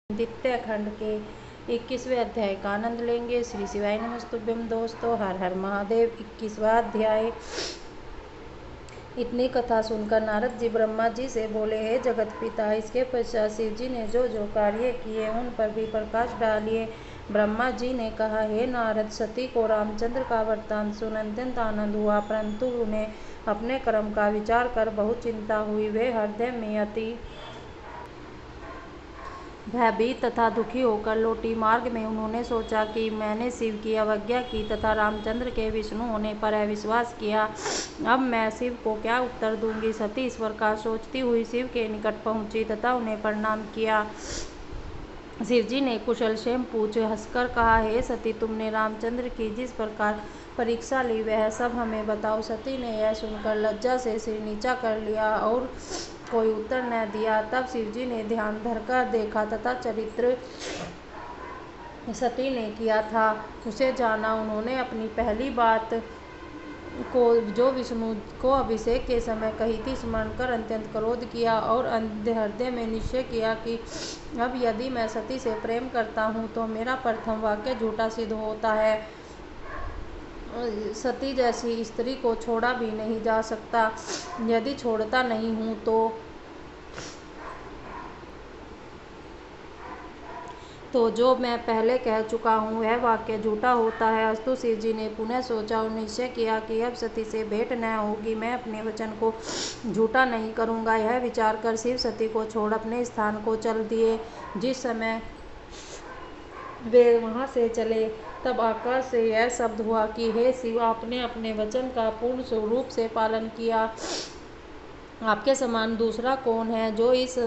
द्वितीय खंड के 21वें अध्याय का आनंद लेंगे। श्री शिवाय नमस्तुभ्यम। दोस्तों, हर हर महादेव। 21वां अध्याय। इतनी कथा सुनकर नारद जी ब्रह्मा जी से बोले, हे जगत पिता। इसके पश्चात शिव जी ने जो जो कार्य किए उन पर भी प्रकाश डालिए। ब्रह्मा जी ने कहा, हे नारद, सती को रामचंद्र का वृत्तांत सुन अत्यंत आनंद हुआ, परंतु उन्हें अपने कर्म का विचार कर बहुत चिंता हुई। वे हृदय में अति भयभीत तथा दुखी होकर लौटी। मार्ग में उन्होंने सोचा कि मैंने शिव की अवज्ञा की तथा रामचंद्र के विष्णु होने पर अविश्वास किया। अब मैं शिव को क्या उत्तर दूंगी। सती इस प्रकार सोचती हुई शिव के निकट पहुंची तथा उन्हें प्रणाम किया। शिव जी ने कुशल क्षेम पूछ हंसकर कहा, हे सती, तुमने रामचंद्र की जिस प्रकार परीक्षा ली वह सब हमें बताओ। सती ने यह सुनकर लज्जा से सिर नीचा कर लिया और कोई उत्तर न दिया। तब शिव जी ने ध्यान धरकर देखा तथा चरित्र सती ने किया था उसे जाना। उन्होंने अपनी पहली बात को जो विष्णु को अभिषेक के समय कही थी स्मरण कर अत्यंत क्रोध किया और हृदय में निश्चय किया कि अब यदि मैं सती से प्रेम करता हूँ तो मेरा प्रथम वाक्य झूठा सिद्ध होता है। सती जैसी स्त्री को छोड़ा भी नहीं जा सकता। यदि छोड़ता नहीं हूँ तो जो मैं पहले कह चुका हूँ वह वाक्य झूठा होता है। अस्तु, शिव जी ने पुनः सोचा और निश्चय किया कि अब सती से भेंट न होगी। मैं अपने वचन को झूठा नहीं करूँगा। यह विचार कर शिव सती को छोड़ अपने स्थान को चल दिए। जिस समय वे वहाँ से चले तब आकाश से यह शब्द हुआ कि हे शिव, आपने अपने वचन का पूर्ण रूप से पालन किया। आपके समान दूसरा कौन है जो इस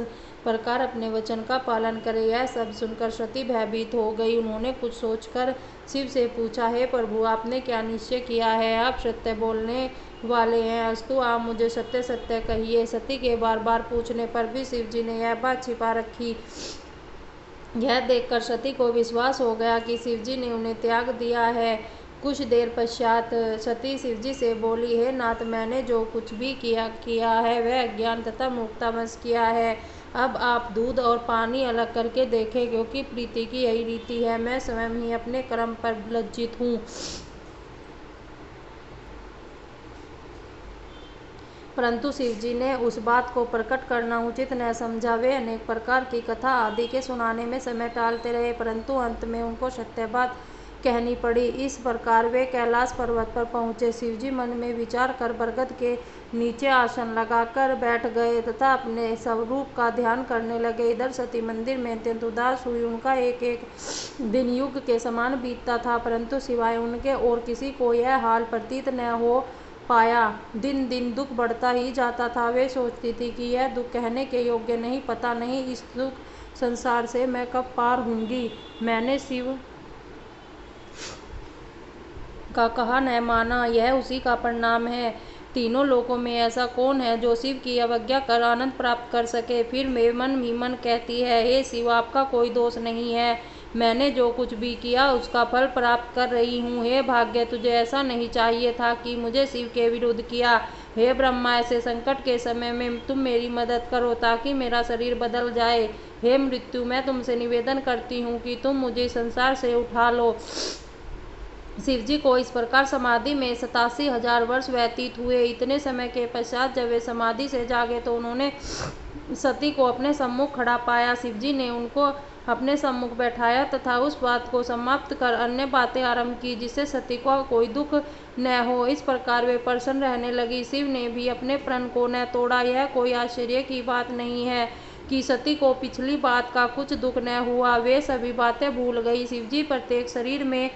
प्रकार अपने वचन का पालन करे। यह सब सुनकर सती भयभीत हो गई। उन्होंने कुछ सोचकर शिव से पूछा, हे प्रभु, आपने क्या निश्चय किया है। आप सत्य बोलने वाले हैं। अस्तु, आप मुझे सत्य सत्य कहिए। सती के बार बार पूछने पर भी शिव जी ने यह बात छिपा रखी। यह देखकर सती को विश्वास हो गया कि शिव जी ने उन्हें त्याग दिया है। कुछ देर पश्चात सती शिव जी से बोली, हे नाथ, मैंने जो कुछ भी किया है वह अज्ञान तथा मूर्खतावश किया है। अब आप दूध और पानी अलग करके देखें, क्योंकि प्रीति की यही रीति है। मैं स्वयं ही अपने कर्म पर लज्जित हूँ। परंतु शिव जी ने उस बात को प्रकट करना उचित न समझा। वे अनेक प्रकार की कथा आदि के सुनाने में समय टालते रहे, परंतु अंत में उनको सत्य बात कहनी पड़ी। इस प्रकार वे कैलाश पर्वत पर पहुँचे। शिव जी मन में विचार कर बरगद के नीचे आसन लगाकर बैठ गए तथा अपने स्वरूप का ध्यान करने लगे। इधर सती मंदिर में अत्यंत उदास हुई। उनका एक एक दिन युग के समान बीतता था, परंतु सिवाय उनके और किसी को यह हाल प्रतीत न हो पाया। दिन दिन दुख बढ़ता ही जाता था। वे सोचती थी कि यह दुख कहने के योग्य नहीं। पता नहीं इस दुख संसार से मैं कब पार होंगी। मैंने शिव का कहा न माना, यह उसी का परिणाम है। तीनों लोकों में ऐसा कौन है जो शिव की अवज्ञा कर आनंद प्राप्त कर सके। फिर मैं मन ही मन कहती है, हे शिव, आपका कोई दोष नहीं है। मैंने जो कुछ भी किया उसका फल प्राप्त कर रही हूँ। हे भाग्य, तुझे ऐसा नहीं चाहिए था कि मुझे शिव के विरुद्ध किया। हे ब्रह्मा, ऐसे संकट के समय में तुम मेरी मदद करो ताकि मेरा शरीर बदल जाए। हे मृत्यु, मैं तुमसे निवेदन करती हूँ कि तुम मुझे संसार से उठा लो। शिव जी को इस प्रकार समाधि में 87,000 वर्ष व्यतीत हुए। इतने समय के पश्चात जब वे समाधि से जागे तो उन्होंने सती को अपने सम्मुख खड़ा पाया। शिव जी ने उनको अपने सम्मुख बैठाया तथा उस बात को समाप्त कर अन्य बातें आरंभ की जिससे सती को कोई दुख न हो। इस प्रकार वे प्रसन्न रहने लगी। शिव ने भी अपने प्रण को न तोड़ा। यह कोई आश्चर्य की बात नहीं है कि सती को पिछली बात का कुछ दुख न हुआ। वे सभी बातें भूल गई। शिव जी प्रत्येक शरीर में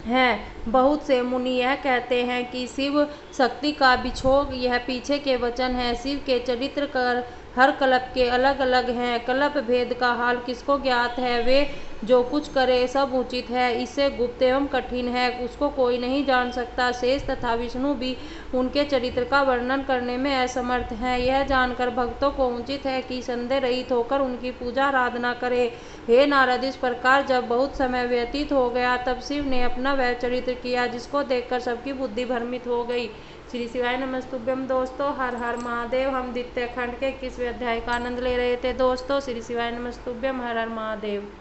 हैं। बहुत से मुनि यह कहते हैं कि शिव शक्ति का बिछोह यह पीछे के वचन है। शिव के चरित्र कर हर कल्प के अलग अलग हैं। कल्प भेद का हाल किसको ज्ञात है। वे जो कुछ करे सब उचित है, इससे गुप्त एवं कठिन है, उसको कोई नहीं जान सकता। शेष तथा विष्णु भी उनके चरित्र का वर्णन करने में असमर्थ हैं। यह जानकर भक्तों को उचित है कि संदेह रहित होकर उनकी पूजा आराधना करे। हे नारद, इस प्रकार जब बहुत समय व्यतीत हो गया तब शिव ने अपना वह चरित्र किया जिसको देखकर सबकी बुद्धि भ्रमित हो गई। श्री शिवाय नमस्तुभ्यम। दोस्तों हर हर महादेव। हम द्वितीय खंड के 21वें अध्याय का आनंद ले रहे थे दोस्तों। श्री शिवाय नमस्तुभ्यम। हर हर महादेव।